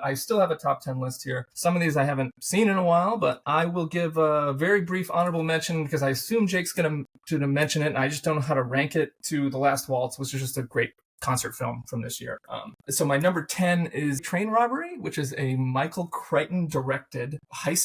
I still have a top 10 list here. Some of these I haven't seen in a while, but I will give a very brief honorable mention because I assume Jake's going to mention it, and I just don't know how to rank it, to The Last Waltz, which is just a great concert film from this year. So my number 10 is Train Robbery, which is a Michael Crichton directed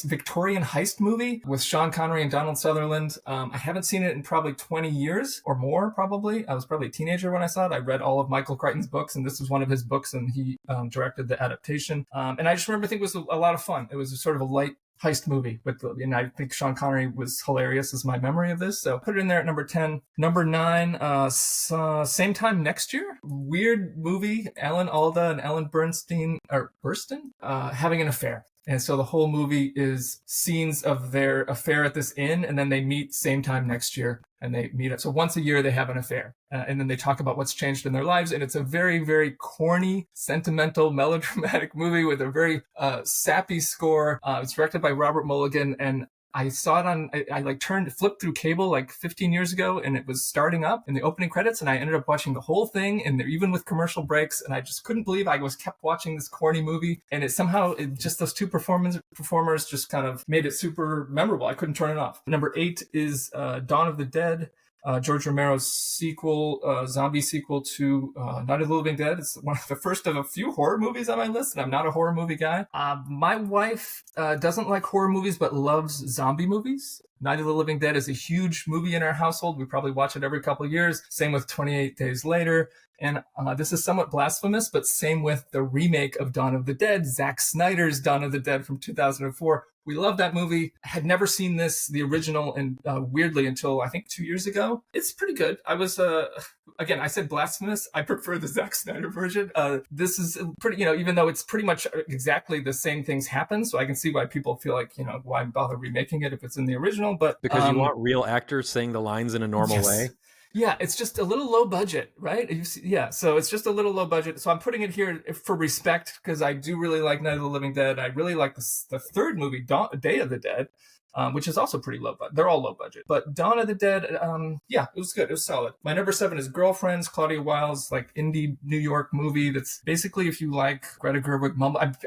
Victorian heist movie with Sean Connery and Donald Sutherland. I haven't seen it in probably 20 years or more, probably. I was probably a teenager when I saw it. I read all of Michael Crichton's books, and this was one of his books, and he directed the adaptation. And I just remember thinking it was a lot of fun. It was sort of a light heist movie and I think Sean Connery was hilarious is my memory of this, so put it in there at number 10. Number 9, Same Time Next Year, weird movie, Alan Alda and Ellen Burstyn having an affair. And so the whole movie is scenes of their affair at this inn, and then they meet same time next year, and they meet up. So once a year they have an affair, and then they talk about what's changed in their lives. And it's a very, very corny, sentimental, melodramatic movie with a very sappy score. It's directed by Robert Mulligan, and I saw it on, I flipped through cable like 15 years ago, and it was starting up in the opening credits, and I ended up watching the whole thing, and even with commercial breaks, and I just couldn't believe I was kept watching this corny movie, and just those two performers just kind of made it super memorable. I couldn't turn it off. Number 8 is Dawn of the Dead. George Romero's zombie sequel to Night of the Living Dead. It's one of the first of a few horror movies on my list, and I'm not a horror movie guy. My wife doesn't like horror movies, but loves zombie movies. Night of the Living Dead is a huge movie in our household. We probably watch it every couple of years. Same with 28 Days Later. And this is somewhat blasphemous, but same with the remake of Dawn of the Dead, Zack Snyder's Dawn of the Dead from 2004. We love that movie. I had never seen the original, and weirdly until I think 2 years ago. It's pretty good. I was, again, I said blasphemous. I prefer the Zack Snyder version. This is pretty, even though it's pretty much exactly the same things happen. So I can see why people feel like, why bother remaking it if it's in the original. But because you want real actors saying the lines in a normal way. Yeah, it's just a little low budget, right? Yeah, so it's just a little low budget. So I'm putting it here for respect because I do really like Night of the Living Dead. I really like the third movie, Day of the Dead, which is also pretty low budget. They're all low budget. But Dawn of the Dead, it was good. It was solid. My number 7 is Girlfriends, Claudia Wilde's indie New York movie that's basically, if you like Greta Gerwig,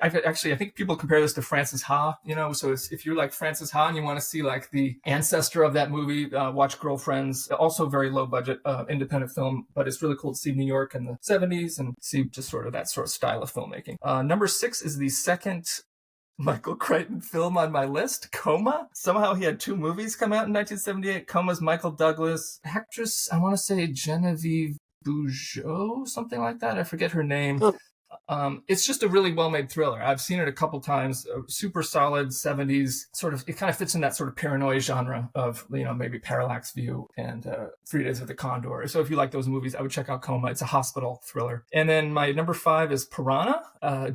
I think people compare this to Frances Ha, so if you like Frances Ha and you want to see the ancestor of that movie, watch Girlfriends. Also very low budget independent film, but it's really cool to see New York in the 70s and see just sort of that sort of style of filmmaking. Number 6 is the second Michael Crichton film on my list, Coma. Somehow he had 2 movies come out in 1978. Coma's Michael Douglas. Actress, I want to say Genevieve Bujold, something like that. I forget her name. It's just a really well-made thriller. I've seen it a couple times. Super solid 70s sort of. It kind of fits in that sort of paranoia genre of maybe Parallax View and 3 Days of the Condor. So if you like those movies, I would check out Coma. It's a hospital thriller. And then my number 5 is Piranha.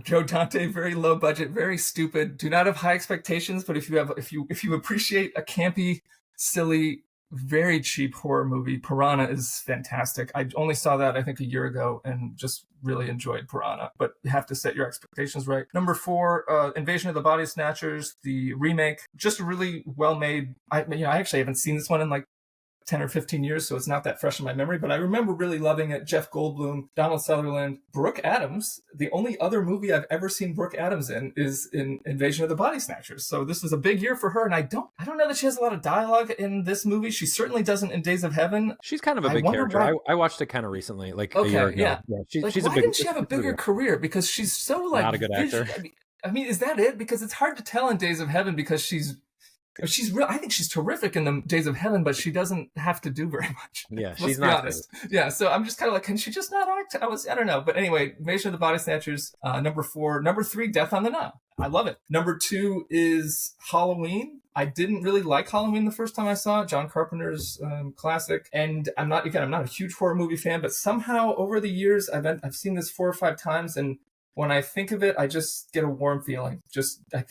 Joe Dante, very low budget, very stupid. Do not have high expectations, but if you appreciate a campy, silly, very cheap horror movie, Piranha is fantastic. I only saw that I think a year ago and just really enjoyed Piranha, but you have to set your expectations right. Number 4, Invasion of the Bodysnatchers, the remake, just really well made. I actually haven't seen this one in 10 or 15 years, so it's not that fresh in my memory, but I remember really loving it. Jeff Goldblum, Donald Sutherland, Brooke Adams. The only other movie I've ever seen Brooke Adams in is in Invasion of the Bodysnatchers. So this was a big year for her, and I don't know that she has a lot of dialogue in this movie. She certainly doesn't in Days of Heaven. She's kind of a big character. I watched it kind of recently, a year ago. Yeah. She's why didn't she have a bigger career? Because she's so not a good actor. I mean, is that it? Because it's hard to tell in Days of Heaven because she's real. I think she's terrific in the Days of Heaven, but she doesn't have to do very much. Yeah, she's not honest. Yeah, so I'm just kind of can she just not act? I don't know. But anyway, Invasion of the Bodysnatchers, number 4. Number 3, Death on the Nile. I love it. Number 2 is Halloween. I didn't really like Halloween the first time I saw it. John Carpenter's classic. And I'm not a huge horror movie fan, but somehow over the years, I've seen this 4 or 5 times, and when I think of it, I just get a warm feeling. I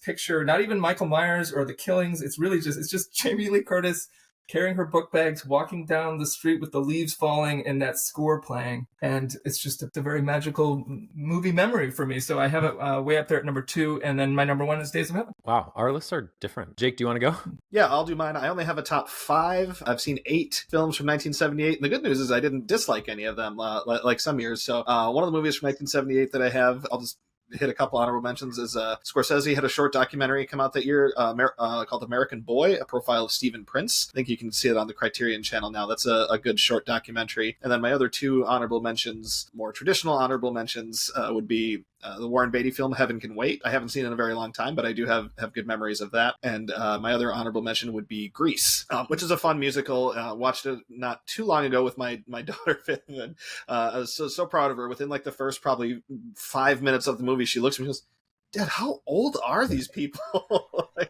picture not even Michael Myers or the killings. It's just Jamie Lee Curtis carrying her book bags, walking down the street with the leaves falling and that score playing. And it's just a very magical movie memory for me. So I have it way up there at number 2. And then my number 1 is Days of Heaven. Wow, our lists are different. Jake, do you want to go? Yeah, I'll do mine. I only have a top 5. I've seen 8 films from 1978. And the good news is I didn't dislike any of them, like some years. So one of the movies from 1978 that I have, I'll just hit a couple honorable mentions is Scorsese had a short documentary come out that year called American Boy, a profile of Stephen Prince. I think you can see it on the Criterion channel now. That's a good short documentary. And then my other two honorable mentions, more traditional honorable mentions, would be the Warren Beatty film Heaven Can Wait. I haven't seen it in a very long time, but I do have good memories of that. And my other honorable mention would be Grease, which is a fun musical. Watched it not too long ago with my daughter, and I was so proud of her. Within like the first probably 5 minutes of the movie, she looks at me and goes, Dad, how old are these people?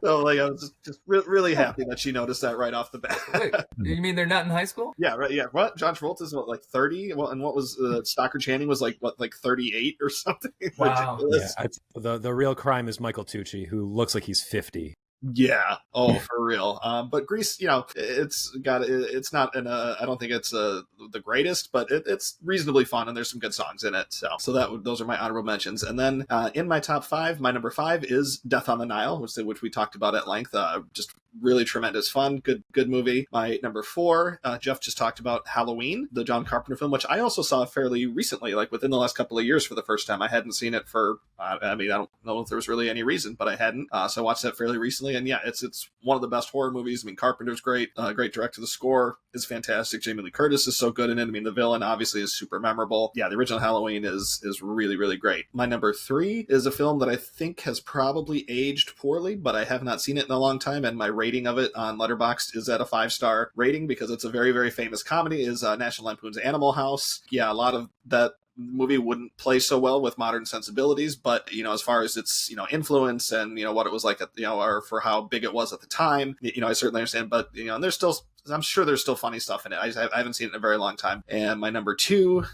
So I was just really happy that she noticed that right off the bat. Wait, you mean they're not in high school? Yeah, right. Yeah, what? John Travolta's what, like 30? Well, and what was Stockard Channing was like 38 or something? Wow. Yeah, the real crime is Michael Tucci, who looks like he's 50. Yeah. Oh, for real. But Grease, it's not I don't think it's the greatest, but it's reasonably fun, and there's some good songs in it. So those are my honorable mentions. And then in my top five, my number 5 is Death on the Nile, which we talked about at length. Just really tremendous fun, good movie. My number 4, Jeff just talked about Halloween, the John Carpenter film, which I also saw fairly recently, like within the last couple of years for the first time. I hadn't seen it for, I don't know if there was really any reason, but I hadn't. So I watched that fairly recently. And yeah, it's one of the best horror movies. Carpenter's great, great director. The score is fantastic. Jamie Lee Curtis is so good in it. The villain obviously is super memorable. Yeah, the original Halloween is really, really great. My number 3 is a film that I think has probably aged poorly, but I have not seen it in a long time, and my rating of it on Letterboxd is at a 5-star rating because it's a very, very famous comedy, is National Lampoon's Animal House. Yeah, a lot of that movie wouldn't play so well with modern sensibilities, but as far as its influence and what it was like at or for how big it was at the time, I certainly understand. But and there's still, I'm sure there's still funny stuff in it. I haven't seen it in a very long time. And my number 2,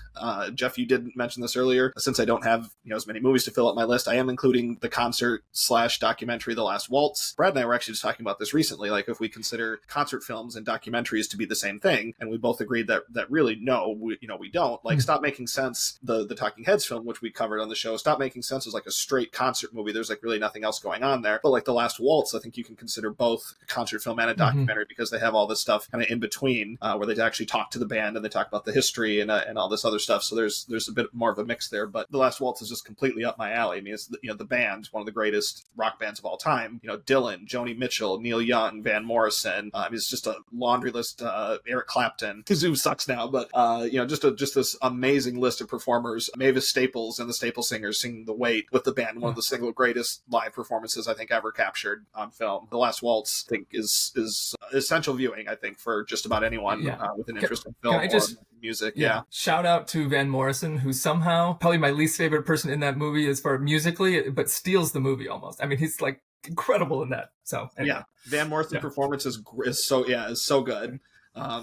Jeff, you did mention this earlier. Since I don't have as many movies to fill up my list, I am including the concert/documentary The Last Waltz. Brad and I were actually just talking about this recently. Like if we consider concert films and documentaries to be the same thing, and we both agreed that really no, we don't. Like Stop Making Sense, the Talking Heads film, which we covered on the show, Stop Making Sense is like a straight concert movie. There's like really nothing else going on there. But like The Last Waltz, I think you can consider both a concert film and a documentary because they have all this stuff kind of in between where they actually talk to the band and they talk about the history and all this other stuff. So there's a bit more of a mix there. But The Last Waltz is just completely up my alley. It's the band, one of the greatest rock bands of all time. Dylan, Joni Mitchell, Neil Young, Van Morrison. It's just a laundry list. Eric Clapton, who sucks now, but just this amazing list of performers. Mavis Staples and the Staples Singers singing The Weight with the band, one of the single greatest live performances I think ever captured on film. The Last Waltz, I think, is essential viewing, I think, for just about anyone with an interest in film or music. Yeah. Shout out to Van Morrison, who somehow, probably my least favorite person in that movie as far musically, but steals the movie almost. He's like incredible in that. So anyway. Yeah, Van Morrison's performance is so good.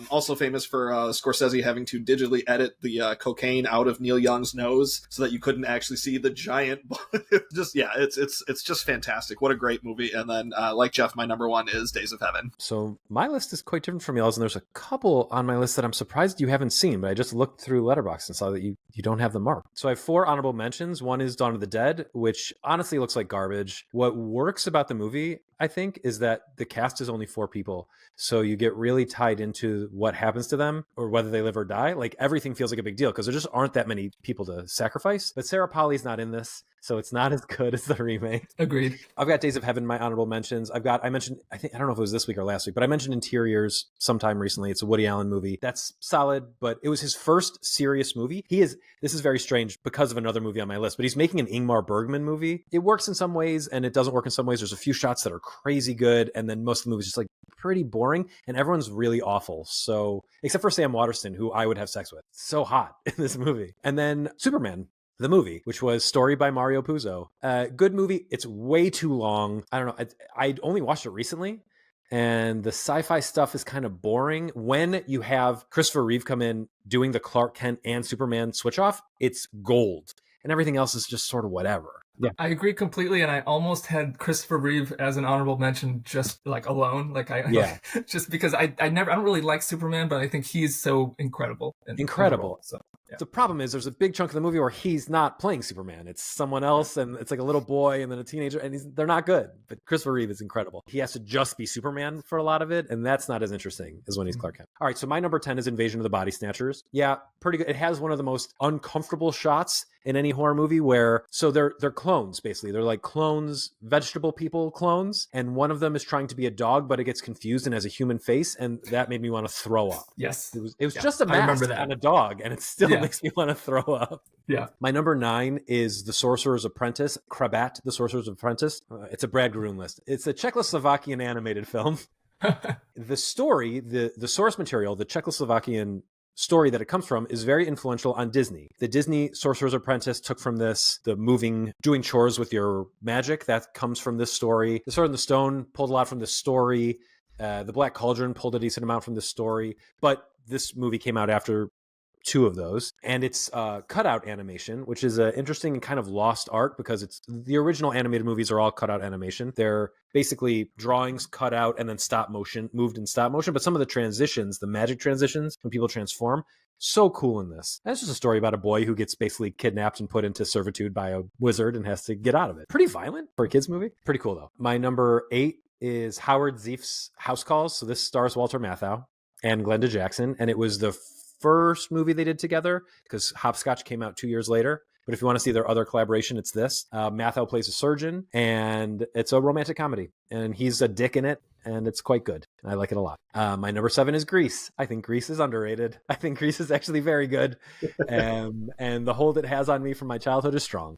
Also famous for Scorsese having to digitally edit the cocaine out of Neil Young's nose so that you couldn't actually see the giant. It's just fantastic. What a great movie. And then, like Jeff, my number 1 is Days of Heaven. So my list is quite different from y'all's, and there's a couple on my list that I'm surprised you haven't seen, but I just looked through Letterboxd and saw that you don't have them marked. So I have 4 honorable mentions. One is Dawn of the Dead, which honestly looks like garbage. What works about the movie, I think, is that the cast is only 4 people. So you get really tied into what happens to them or whether they live or die. Like everything feels like a big deal because there just aren't that many people to sacrifice. But Sarah Polley's not in this, so it's not as good as the remake. Agreed. I've got Days of Heaven, my honorable mentions. I don't know if it was this week or last week, but I mentioned Interiors sometime recently. It's a Woody Allen movie. That's solid, but it was his first serious movie. This is very strange because of another movie on my list, but he's making an Ingmar Bergman movie. It works in some ways and it doesn't work in some ways. There's a few shots that are crazy good, and then most of the movie is just like pretty boring, and everyone's really awful. So, except for Sam Waterston, who I would have sex with. So hot in this movie. And then Superman, the movie, which was story by Mario Puzo. Good movie. It's way too long. I don't know. I only watched it recently, and the sci-fi stuff is kind of boring. When you have Christopher Reeve come in doing the Clark Kent and Superman switch off, it's gold. And everything else is just sort of whatever. Yeah, I agree completely, and I almost had Christopher Reeve as an honorable mention, just like alone, just because I don't really like Superman, but I think he's so incredible. So yeah. The problem is there's a big chunk of the movie where he's not playing Superman; it's someone else, and it's like a little boy and then a teenager, and they're not good. But Christopher Reeve is incredible. He has to just be Superman for a lot of it, and that's not as interesting as when he's Clark Kent. All right, so my number 10 is Invasion of the Bodysnatchers. Yeah, pretty good. It has one of the most uncomfortable shots in any horror movie where, so they're clones, basically. They're like clones, vegetable people clones, and one of them is trying to be a dog, but it gets confused and has a human face, and that made me want to throw up. Yes. It was just a mask on a dog, and it still makes me want to throw up. Yeah. My number 9 is The Sorcerer's Apprentice, Krabat, The Sorcerer's Apprentice. It's a Brad Garoon list. It's a Czechoslovakian animated film. The story, the source material, the Czechoslovakian story that it comes from is very influential on Disney. The Disney Sorcerer's Apprentice took from this, the moving, doing chores with your magic, that comes from this story. The Sword in the Stone pulled a lot from this story. The Black Cauldron pulled a decent amount from this story. But this movie came out after 2 of those, and it's cutout animation, which is an interesting and kind of lost art, because it's the original animated movies are all cutout animation. They're basically drawings cut out and then moved in stop motion. But some of the transitions, the magic transitions when people transform, so cool in this. That's just a story about a boy who gets basically kidnapped and put into servitude by a wizard and has to get out of it. Pretty violent for a kids movie. Pretty cool though. My number 8 is Howard Zief's House Calls. So this stars Walter Matthau and Glenda Jackson, and it was the first movie they did together, because Hopscotch came out 2 years later. But if you want to see their other collaboration, it's this. Matthau plays a surgeon, and it's a romantic comedy, and he's a dick in it, and it's quite good. I like it a lot. My number 7 is Grease. I think Grease is underrated. I think Grease is actually very good, and the hold it has on me from my childhood is strong.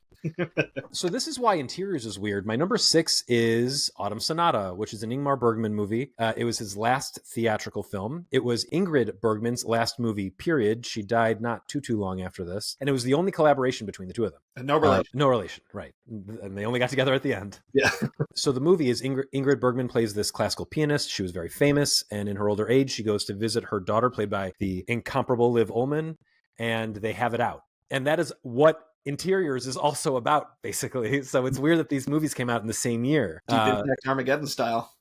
So this is why Interiors is weird. My number 6 is Autumn Sonata, which is an Ingmar Bergman movie. It was his last theatrical film. It was Ingrid Bergman's last movie, period. She died not too long after this. And it was the only collaboration between the two of them. And no relation. No relation, right. And they only got together at the end. Yeah. So the movie is Ingrid Bergman plays this classical pianist. She was very famous. And in her older age, she goes to visit her daughter, played by the incomparable Liv Ullmann. And they have it out. And that is what Interiors is also about, basically. So it's weird that these movies came out in the same year. Deep Impact Armageddon style.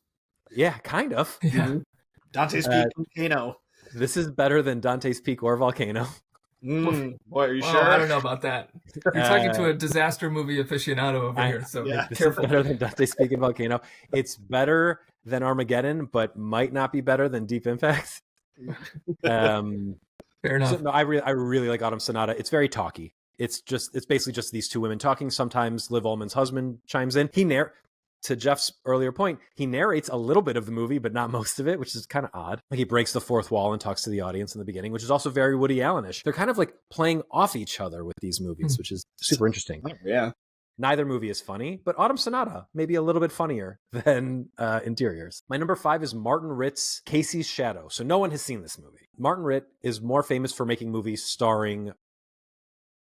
Yeah, kind of. Yeah. Mm-hmm. Dante's Peak Volcano. This is better than Dante's Peak or Volcano. Boy, are you Well, sure? I don't know about that. You're talking to a disaster movie aficionado over here, so yeah. This careful. is better than Dante's Peak and Volcano. It's better than Armageddon, but might not be better than Deep Impact. Fair enough. So, no, I really like Autumn Sonata. It's very talky. It's basically just these two women talking. Sometimes Liv Ullmann's husband chimes in. To Jeff's earlier point, he narrates a little bit of the movie, but not most of it, which is kind of odd. Like he breaks the fourth wall and talks to the audience in the beginning, which is also very Woody Allen-ish. They're kind of like playing off each other with these movies, which is super interesting. Yeah. Neither movie is funny, but Autumn Sonata may be a little bit funnier than Interiors. My number 5 is Martin Ritt's Casey's Shadow. So no one has seen this movie. Martin Ritt is more famous for making movies starring...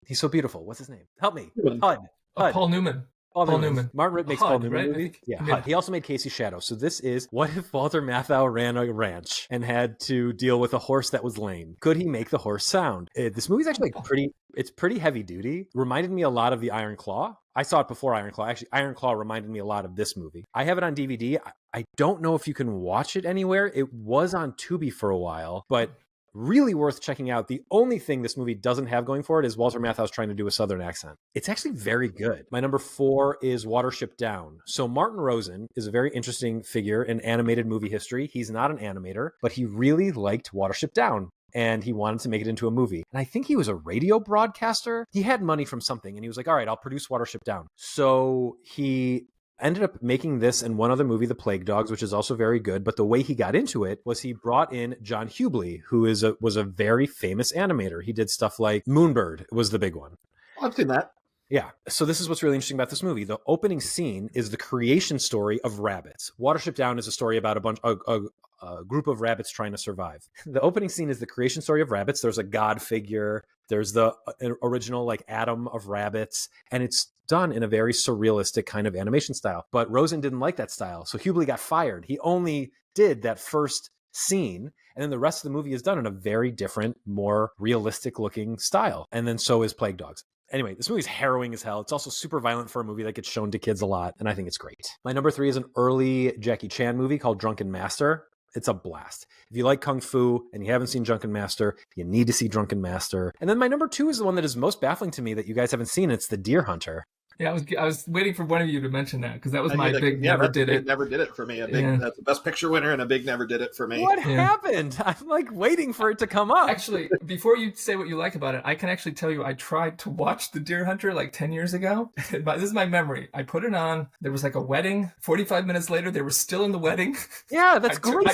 He's so beautiful. What's his name? Help me. HUD. Paul Newman. Paul Newman. Martin Ritt makes HUD, Paul Newman right? movie. Yeah, HUD. He also made Casey's Shadow. So this is, what if Walter Matthau ran a ranch and had to deal with a horse that was lame? Could he make the horse sound? This movie's actually pretty heavy duty. Reminded me a lot of the Iron Claw. I saw it before Iron Claw. Actually, Iron Claw reminded me a lot of this movie. I have it on DVD. I don't know if you can watch it anywhere. It was on Tubi for a while, but really worth checking out. The only thing this movie doesn't have going for it is Walter Matthau's trying to do a Southern accent. It's actually very good. My number 4 is Watership Down. So Martin Rosen is a very interesting figure in animated movie history. He's not an animator, but he really liked Watership Down, and he wanted to make it into a movie. And I think he was a radio broadcaster. He had money from something, and he was like, all right, I'll produce Watership Down. So he ended up making this and one other movie, The Plague Dogs, which is also very good. But the way he got into it was he brought in John Hughley, who was a very famous animator. He did stuff like Moonbird was the big one. I've seen that. Yeah. So this is what's really interesting about this movie. The opening scene is the creation story of rabbits. Watership Down is a story about a group of rabbits trying to survive. The opening scene is the creation story of rabbits. There's a god figure. There's the original like Adam of rabbits, and it's done in a very surrealistic kind of animation style. But Rosen didn't like that style, so Hughley got fired. He only did that first scene, and then the rest of the movie is done in a very different, more realistic looking style. And then so is Plague Dogs. Anyway, this movie's harrowing as hell. It's also super violent for a movie that gets shown to kids a lot, and I think it's great. My number 3 is an early Jackie Chan movie called Drunken Master. It's a blast. If you like Kung Fu and you haven't seen Drunken Master, you need to see Drunken Master. And then my number 2 is the one that is most baffling to me that you guys haven't seen. It's The Deer Hunter. Yeah, I was waiting for one of you to mention that because that was I my knew that- big yeah, never that's did big it. Never did it for me. A big Yeah. that's the best picture winner, and a big never did it for me. What Yeah. happened? I'm like waiting for it to come up. Actually, before you say what you like about it, I can actually tell you I tried to watch The Deer Hunter like 10 years ago. This is my memory. I put it on. There was like a wedding. 45 minutes later, they were still in the wedding. Yeah, that's great.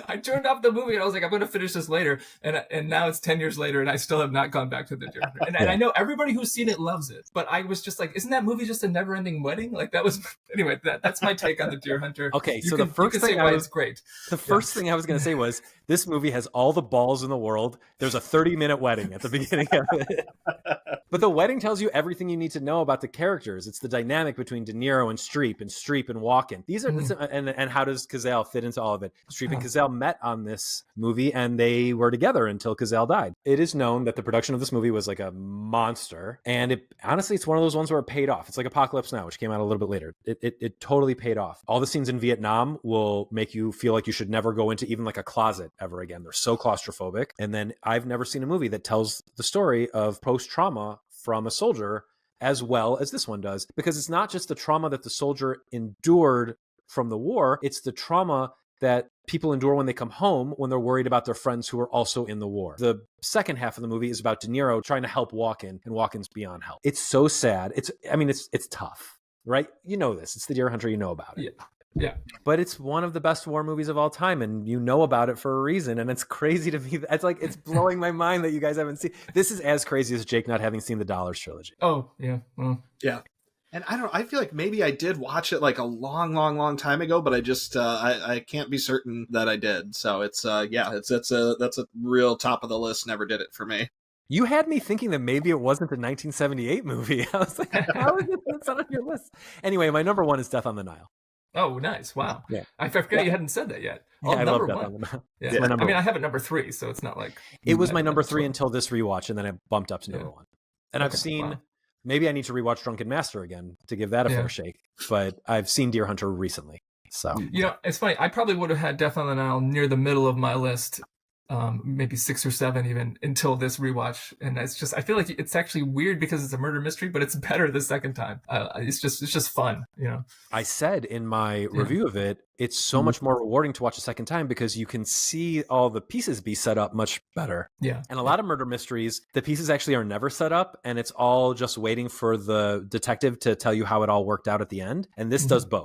I turned off the movie and I was like, I'm going to finish this later. And now it's 10 years later and I still have not gone back to The Deer Hunter. And I know everybody who's seen it loves it. But I was just like, isn't that movie just a never ending wedding? Like that was, anyway, that's my take on The Deer Hunter. Okay, You so can, the first you can thing say why it's great. The first thing I was going to say was this movie has all the balls in the world. There's a 30-minute wedding at the beginning of it. But the wedding tells you everything you need to know about the characters. It's the dynamic between De Niro and Streep and Walken. These are and how does Cazale fit into all of it? Streep and Cazale met on this movie and they were together until Cazale died. It is known that the production of this movie was like a monster, and honestly it's one of those ones where it paid off. It's like Apocalypse Now, which came out a little bit later. It totally paid off. All the scenes in Vietnam will make you feel like you should never go into even like a closet ever again. They're so claustrophobic. And then I've never seen a movie that tells the story of post-trauma from a soldier as well as this one does, because it's not just the trauma that the soldier endured from the war, it's the trauma that people endure when they come home when they're worried about their friends who are also in the war. The second half of the movie is about De Niro trying to help Walken, and Walken's beyond help. It's so sad. It's tough, right? You know this. It's The Deer Hunter. You know about it. Yeah. But it's one of the best war movies of all time, and you know about it for a reason. And it's crazy to me. It's like, it's blowing my mind that you guys haven't seen. This is as crazy as Jake not having seen the Dollars trilogy. Oh, yeah. Well, yeah. And I feel like maybe I did watch it like a long time ago, but I just, I can't be certain that I did. So it's, that's a real top of the list. Never did it for me. You had me thinking that maybe it wasn't a 1978 movie. I was like, how is it that's not on your list? Anyway, my number one is Death on the Nile. Oh, nice. Wow. Yeah. I forgot you hadn't said that yet. Yeah, I love Death one. on the Nile. Yeah. It's my number I one. have it number 3, so it's not like... It was my number 3 until this rewatch, and then it bumped up to number 1. And I've seen... Maybe I need to rewatch Drunken Master again to give that a fair shake, but I've seen Deer Hunter recently. So it's funny. I probably would have had Death on the Nile near the middle of my list, maybe 6 or 7 even, until this rewatch. And it's just, I feel like it's actually weird because it's a murder mystery, but it's better the second time. It's just fun, you know. I said in my review of it, it's so much more rewarding to watch a second time because you can see all the pieces be set up much better. Yeah. And a lot of murder mysteries, the pieces actually are never set up, and it's all just waiting for the detective to tell you how it all worked out at the end. And this does both.